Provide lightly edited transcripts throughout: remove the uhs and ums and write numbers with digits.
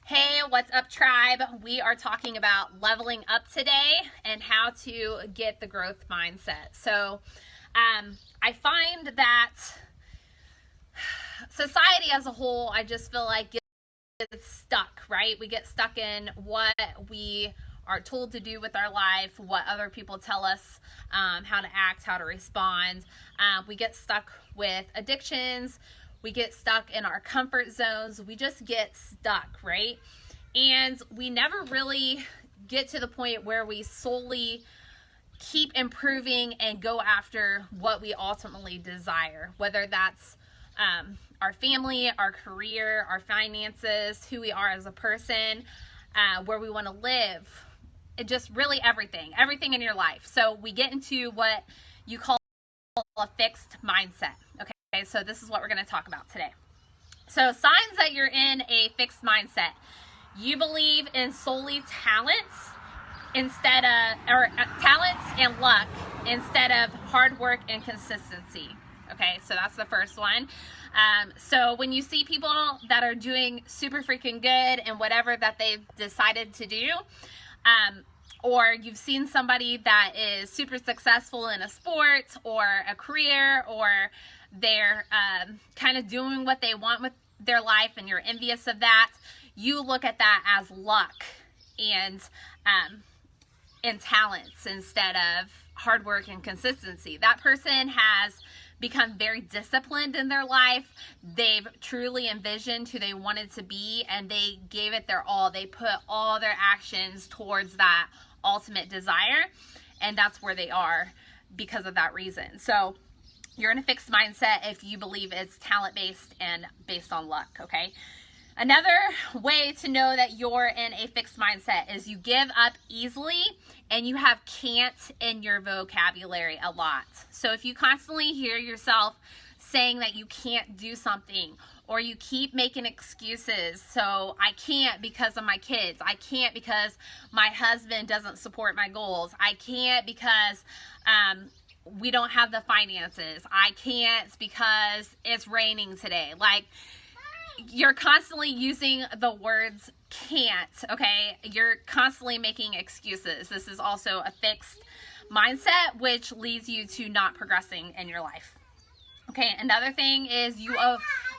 Hey, what's up, tribe? We are talking about leveling up today and how to get the growth mindset. So, I find that society as a whole, I just feel like gets stuck, right? We get stuck in what we are told to do with our life, what other people tell us, how to act, how to respond. We get stuck with addictions. We get stuck in our comfort zones. We just get stuck, right? And we never really get to the point where we solely keep improving and go after what we ultimately desire, whether that's our family, our career, our finances, who we are as a person, where we want to live, just really everything in your life. So we get into what you call a fixed mindset. Okay, so this is what we're going to talk about today. So signs that you're in a fixed mindset. You believe in solely talents talents and luck instead of hard work and consistency. Okay, so that's the first one. So when you see people that are doing super freaking good in whatever that they've decided to do, or you've seen somebody that is super successful in a sport or a career, or they're kind of doing what they want with their life and you're envious of that, you look at that as luck and talents instead of hard work and consistency. That person has become very disciplined in their life. They've truly envisioned who they wanted to be and they gave it their all. They put all their actions towards that ultimate desire, and that's where they are because of that reason. So you're in a fixed mindset if you believe it's talent-based and based on luck, okay? Another way to know that you're in a fixed mindset is you give up easily and you have can't in your vocabulary a lot. So if you constantly hear yourself saying that you can't do something, or you keep making excuses, so I can't because of my kids, I can't because my husband doesn't support my goals, I can't because we don't have the finances, I can't because it's raining today. Like, you're constantly using the words can't, okay? You're constantly making excuses. This is also a fixed mindset, which leads you to not progressing in your life. Okay, another thing is you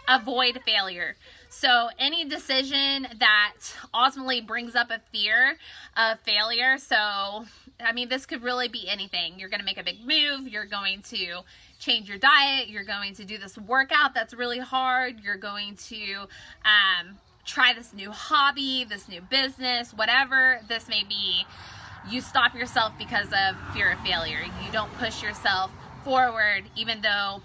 avoid failure. So any decision that ultimately brings up a fear of failure, so I mean, this could really be anything. You're going to make a big move, you're going to change your diet, you're going to do this workout that's really hard, you're going to try this new hobby, this new business, whatever this may be. You stop yourself because of fear of failure. You don't push yourself forward even though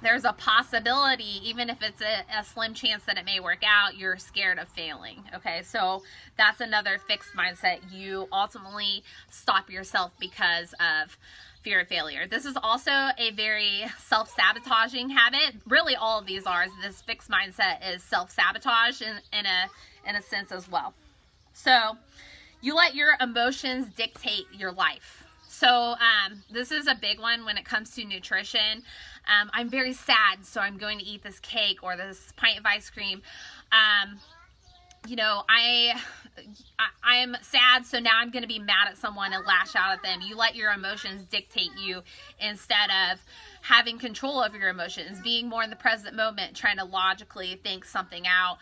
there's a possibility, even if it's a slim chance that it may work out, you're scared of failing. Okay, so that's another fixed mindset. You ultimately stop yourself because of fear of failure. This is also a very self-sabotaging habit. Really, all of these are. This fixed mindset is self-sabotage in a sense as well. So you let your emotions dictate your life. So this is a big one when it comes to nutrition. I'm very sad, so I'm going to eat this cake or this pint of ice cream. You know, I'm sad, so now I'm going to be mad at someone and lash out at them. You let your emotions dictate you instead of having control of your emotions, being more in the present moment, trying to logically think something out,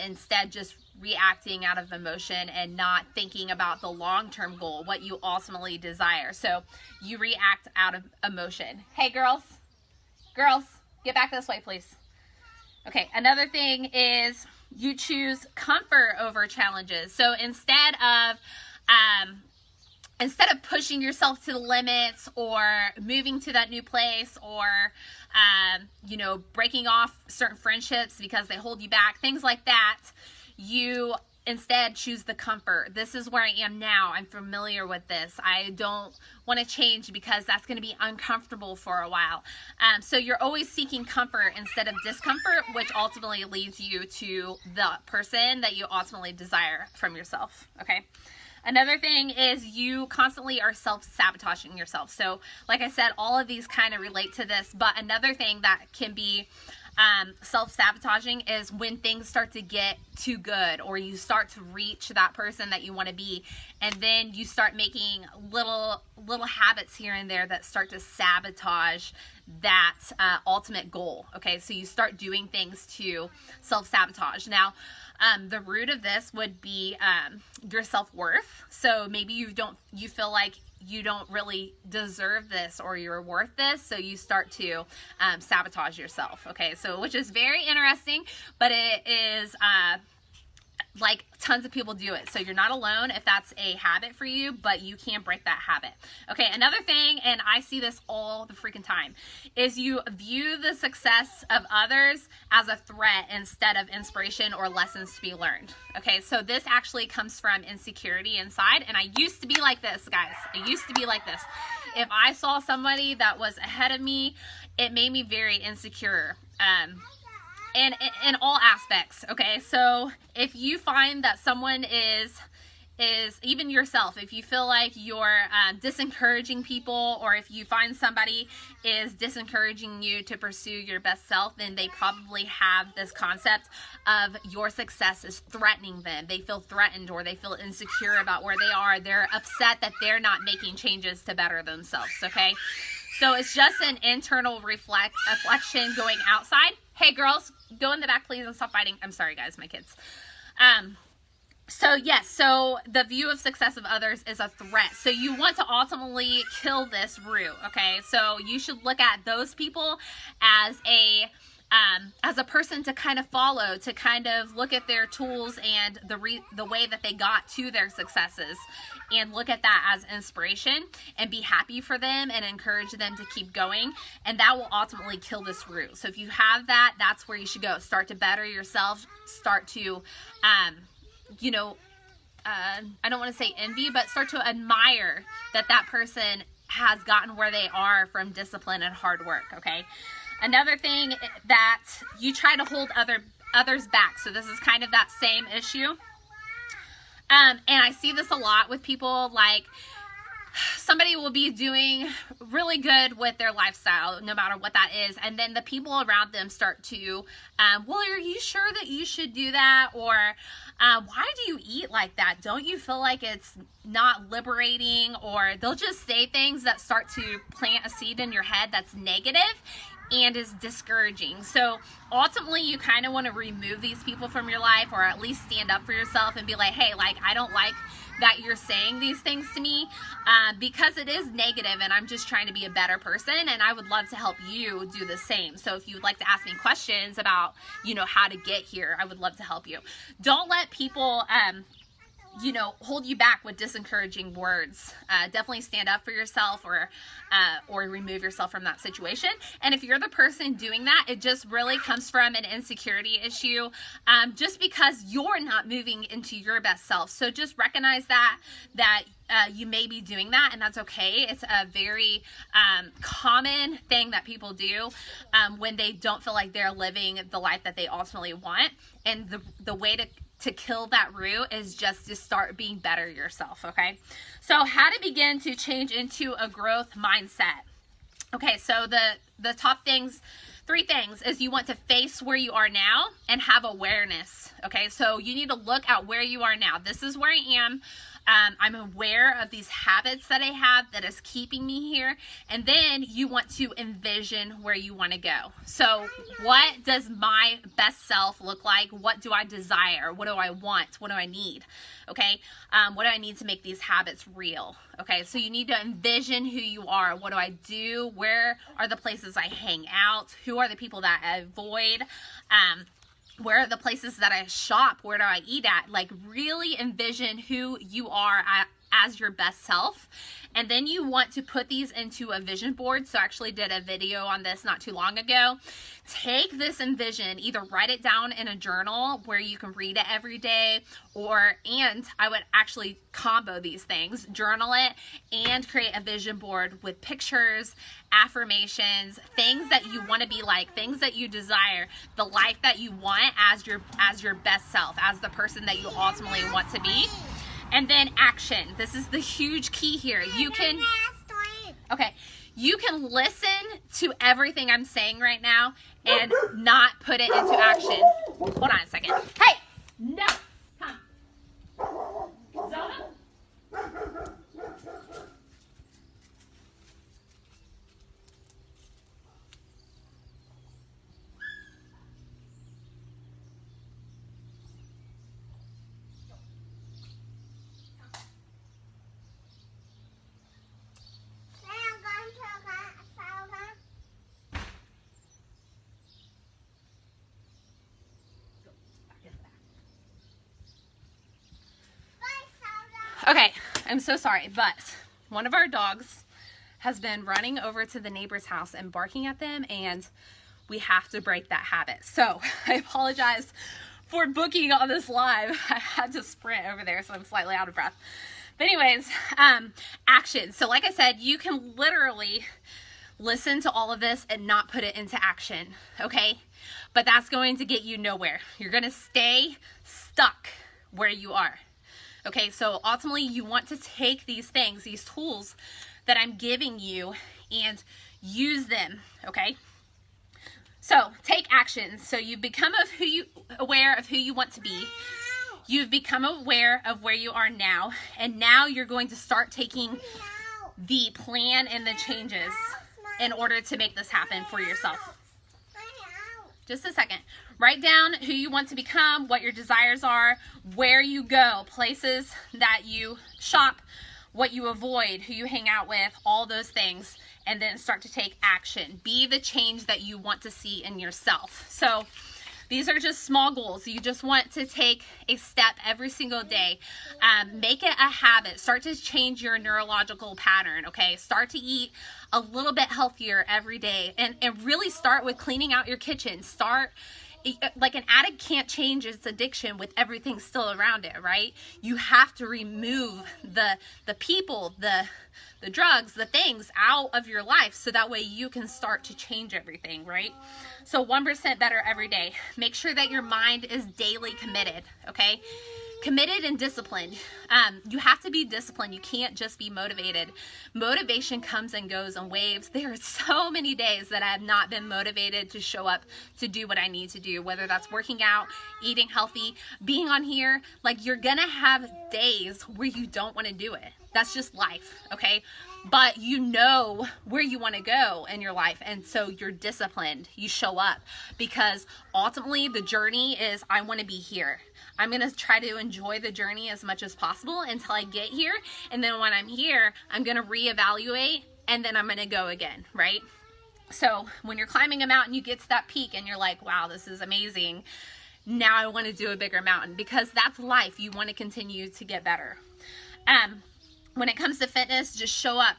instead just reacting out of emotion and not thinking about the long-term goal, what you ultimately desire. So you react out of emotion. Hey, girls, get back this way, please. Okay, another thing is you choose comfort over challenges. So instead of pushing yourself to the limits or moving to that new place or you know, breaking off certain friendships because they hold you back, things like that, you instead choose the comfort. This is where I am now. I'm familiar with this. I don't want to change because that's going to be uncomfortable for a while. So you're always seeking comfort instead of discomfort, which ultimately leads you to the person that you ultimately desire from yourself. Okay. Another thing is you constantly are self-sabotaging yourself. So like I said, all of these kind of relate to this, but another thing that can be self-sabotaging is when things start to get too good, or you start to reach that person that you want to be, and then you start making little habits here and there that start to sabotage that ultimate goal. Okay, so you start doing things to self-sabotage. Now, the root of this would be your self-worth. So maybe you feel like you don't really deserve this, or you're worth this, so you start to sabotage yourself. Okay, so which is very interesting, but it is like tons of people do it. So you're not alone if that's a habit for you, but you can break that habit. Okay, another thing, and I see this all the freaking time, is you view the success of others as a threat instead of inspiration or lessons to be learned. Okay, so this actually comes from insecurity inside, and I used to be like this, guys. I used to be like this. If I saw somebody that was ahead of me, it made me very insecure. And in all aspects. Okay, so if you find that someone is even yourself, if you feel like you're disencouraging people, or if you find somebody is disencouraging you to pursue your best self, then they probably have this concept of your success is threatening them. They feel threatened, or they feel insecure about where they are. They're upset that they're not making changes to better themselves. Okay, so it's just an internal reflection going outside. Hey girls, go in the back please and stop fighting. I'm sorry guys, my kids. So yes, so the view of success of others is a threat. So you want to ultimately kill this root, okay? So you should look at those people as a person to kind of follow, to kind of look at their tools and the way that they got to their successes, and look at that as inspiration and be happy for them and encourage them to keep going, and that will ultimately kill this root. So if you have that, that's where you should go. Start to better yourself, start to I don't want to say envy, but start to admire that person has gotten where they are from discipline and hard work. Okay, another thing, that you try to hold others back. So this is kind of that same issue. And I see this a lot with people, like somebody will be doing really good with their lifestyle, no matter what that is, and then the people around them start to, well, are you sure that you should do that? Or why do you eat like that? Don't you feel like it's not liberating? Or they'll just say things that start to plant a seed in your head that's negative and is discouraging. So ultimately you kind of want to remove these people from your life, or at least stand up for yourself and be like, hey, like, I don't like that you're saying these things to me, because it is negative, and I'm just trying to be a better person, and I would love to help you do the same. So if you would like to ask me questions about, how to get here, I would love to help you. Don't let people hold you back with disencouraging words. Definitely stand up for yourself, or remove yourself from that situation. And if you're the person doing that, it just really comes from an insecurity issue, just because you're not moving into your best self. So just recognize that you may be doing that, and that's okay. It's a very common thing that people do when they don't feel like they're living the life that they ultimately want. And the way to kill that root is just to start being better yourself. Okay, so how to begin to change into a growth mindset. Okay, so the top things, 3 things, is you want to face where you are now and have awareness. Okay, so you need to look at where you are now. This is where I am. I'm aware of these habits that I have that is keeping me here. And then you want to envision where you want to go. So what does my best self look like? What do I desire? What do I want? What do I need? Okay. What do I need to make these habits real? Okay. So you need to envision who you are. What do I do? Where are the places I hang out? Who are the people that I avoid? Where are the places that I shop? Where do I eat at? Like, really envision who you are as your best self. And then you want to put these into a vision board. So I actually did a video on this not too long ago. Take this and vision, either write it down in a journal where you can read it every day, and I would actually combo these things, journal it and create a vision board with pictures, affirmations, things that you want to be like, things that you desire, the life that you want as your best self, as the person that you ultimately want to be. And then action. This is the huge key here. You You can listen to everything I'm saying right now and not put it into action. Hold on a second. Hey, no, come. Zona? Okay, I'm so sorry, but one of our dogs has been running over to the neighbor's house and barking at them, and we have to break that habit. So I apologize for booking on this live. I had to sprint over there, so I'm slightly out of breath. But anyways, action. So like I said, you can literally listen to all of this and not put it into action, okay? But that's going to get you nowhere. You're gonna stay stuck where you are. Okay, so ultimately you want to take these things, these tools that I'm giving you, and use them, okay? So take action. So you've become aware of who you want to be. You've become aware of where you are now, and now you're going to start taking the plan and the changes in order to make this happen for yourself. Just a second. Write down who you want to become, what your desires are, where you go, places that you shop, what you avoid, who you hang out with, all those things, and then start to take action. Be the change that you want to see in yourself. So these are just small goals. You just want to take a step every single day. Make it a habit. Start to change your neurological pattern, okay? Start to eat a little bit healthier every day, and really start with cleaning out your kitchen. Like an addict can't change its addiction with everything still around it, right? You have to remove the people, the drugs, the things out of your life so that way you can start to change everything, right? So 1% better every day. Make sure that your mind is daily committed, okay? Committed and disciplined. You have to be disciplined. You can't just be motivated. Motivation comes and goes in waves. There are so many days that I have not been motivated to show up to do what I need to do, whether that's working out, eating healthy, being on here. Like, you're gonna have days where you don't want to do it. That's just life, okay? But you know where you want to go in your life, and so you're disciplined. You show up because ultimately the journey is, I want to be here. I'm going to try to enjoy the journey as much as possible until I get here, and then when I'm here, I'm going to reevaluate, and then I'm going to go again, right? So when you're climbing a mountain, you get to that peak and you're like, wow, this is amazing. Now I want to do a bigger mountain, because that's life. You want to continue to get better. When it comes to fitness, just show up,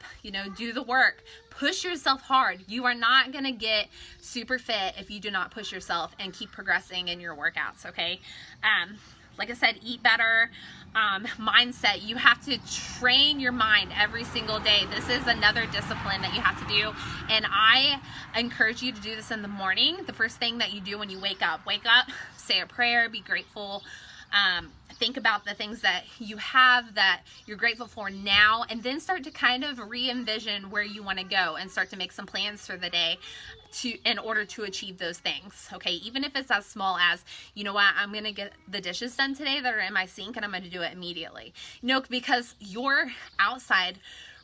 do the work, push yourself hard. You are not going to get super fit if you do not push yourself and keep progressing in your workouts, okay? Like I said, eat better. Mindset, you have to train your mind every single day. This is another discipline that you have to do, and I encourage you to do this in the morning. The first thing that you do when you wake up, say a prayer, be grateful. Think about the things that you have that you're grateful for now, and then start to kind of re-envision where you want to go and start to make some plans for the day in order to achieve those things, okay? Even if it's as small as, you know what, I'm going to get the dishes done today that are in my sink, and I'm going to do it immediately. Because your outside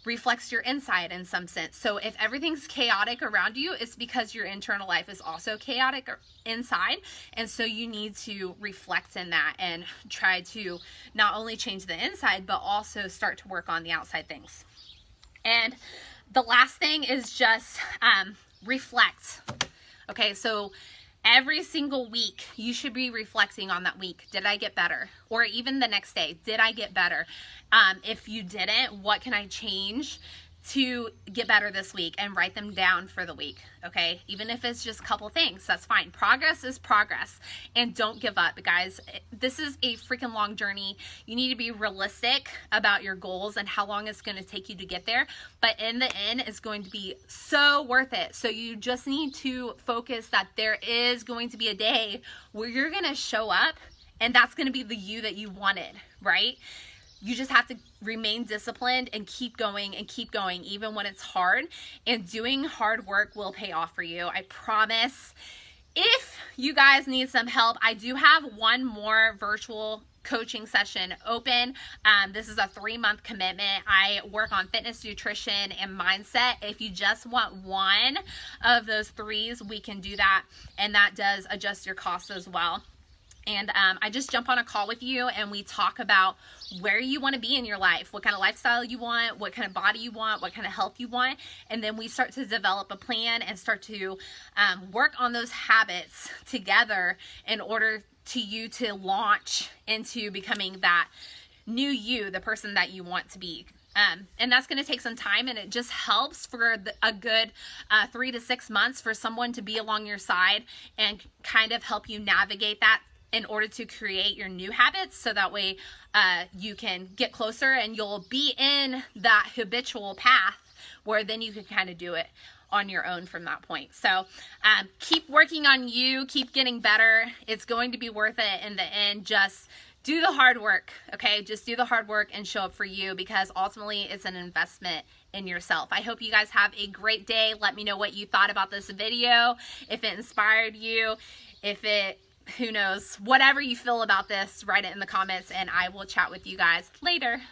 reflects your inside in some sense. So if everything's chaotic around you, it's because your internal life is also chaotic inside. And so you need to reflect in that and try to not only change the inside, but also start to work on the outside things. And the last thing is just reflect. Okay, so every single week, you should be reflecting on that week. Did I get better? Or even the next day, did I get better? If you didn't, what can I change to get better this week? And write them down for the week, okay? Even if it's just a couple things, that's fine. Progress is progress. And don't give up, guys. This is a freaking long journey. You need to be realistic about your goals and how long it's going to take you to get there. But in the end, it's going to be so worth it. So you just need to focus that there is going to be a day where you're going to show up, and that's going to be the you that you wanted, right? You just have to remain disciplined and keep going, even when it's hard. And doing hard work will pay off for you. I promise. If you guys need some help, I do have one more virtual coaching session open. This is a 3-month commitment. I work on fitness, nutrition, and mindset. If you just want one of those 3s, we can do that. And that does adjust your costs as well. And I just jump on a call with you and we talk about where you want to be in your life, what kind of lifestyle you want, what kind of body you want, what kind of health you want. And then we start to develop a plan and start to work on those habits together in order to launch into becoming that new you, the person that you want to be. And that's going to take some time, and it just helps for a good 3 to 6 months for someone to be along your side and kind of help you navigate that in order to create your new habits, so that way you can get closer and you'll be in that habitual path where then you can kind of do it on your own from that point. So keep working on you, keep getting better. It's going to be worth it in the end. Just do the hard work, okay? Just do the hard work and show up for you, because ultimately it's an investment in yourself. I hope you guys have a great day. Let me know what you thought about this video, if it inspired you, if it, who knows, whatever you feel about this, write it in the comments, and I will chat with you guys later.